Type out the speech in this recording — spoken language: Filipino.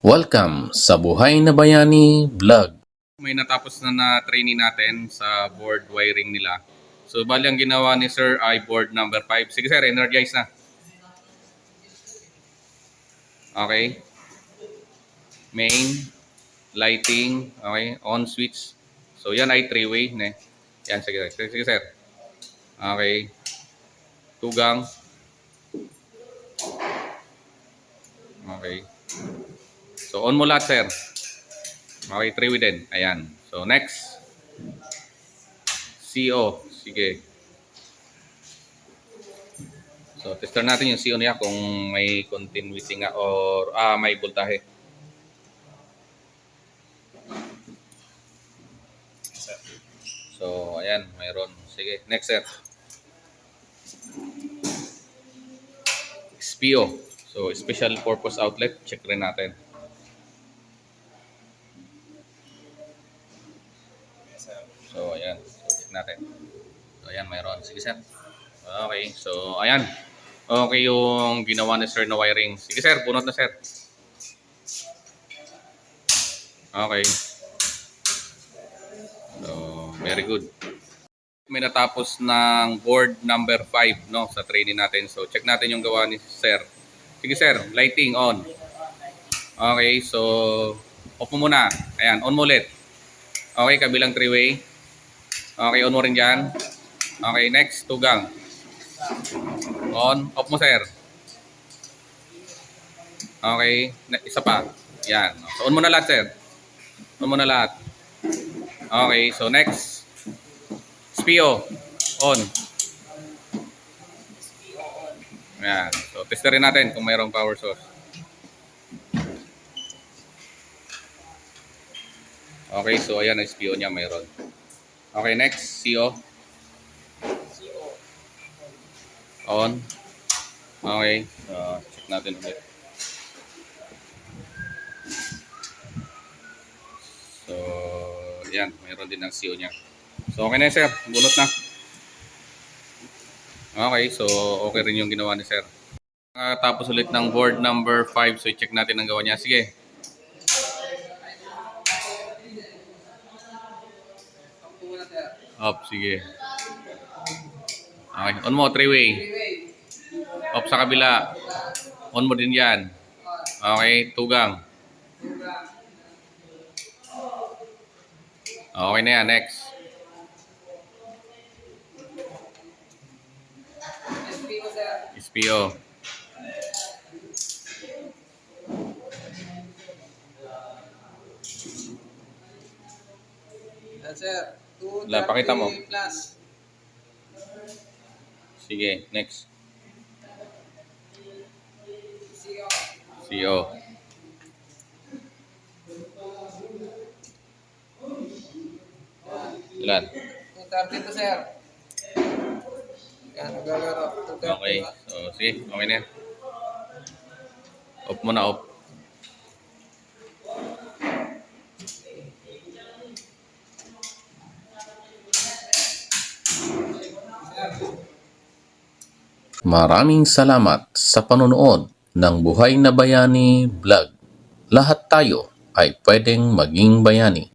Welcome sa Buhay na Bayani Vlog. May natapos na training natin sa board wiring nila. So, bali ang ginawa ni Sir ay board number 5. Sige Sir, energize na. Okay. Main, lighting, okay, on switch. So, yan ay 3-way. Yan, sige Sir. Okay. Tugang. Okay. So, on mo lahat Sir. Okay, 3-way din. Ayan. So, next. CO. Sige. So, tester natin yung CO niya kung may continuity nga or may voltahe. So, ayan, mayroon. Sige, next sir. SPO. So, special purpose outlet. Check rin natin. So, ayan. So, check natin. So, ayan, mayroon. Sige sir. Okay, so, ayan. Okay yung ginawa ni sir na wiring. Sige sir, bunot na sir. Okay. So, very good. May natapos ng board number 5 no, sa training natin. So, check natin yung gawa ni sir. Sige sir, lighting on. Okay, so, off mo muna. Ayan, on mo ulit. Okay, kabilang 3-way. Okay, on mo rin dyan. Okay, next, tugang. On, off mo sir. Okay, isa pa. Yan. So, on mo na lahat sir. On mo na lahat. Okay, so next. SPO. On. Yan. So, testerin natin kung mayroong power source. Okay, so ayan ang SPO niya mayroon. Okay, next. CO. On. Okay. Check natin ulit. So, yan. Mayroon din ang CO niya. So, okay na sir. Bunot na. Okay, so okay rin yung ginawa ni sir. Tapos ulit ng board number 5. So, i-check natin ang gawa niya. Sige. Up, sige. Okay, on mo, 3-way. Off sa kabila. On mo din yan. Okay, tugang. Okay na yan, next. SPO. Sir, Wala, pakita mo. plus. Sige, next. CO. CO. Ilan? 230 to sir. Yan, naglalaro. 230. Okay. So, sige. Okay na yan. Off mo na, off. Maraming salamat sa panonood ng Buhay na Bayani Vlog. Lahat tayo ay pwedeng maging bayani.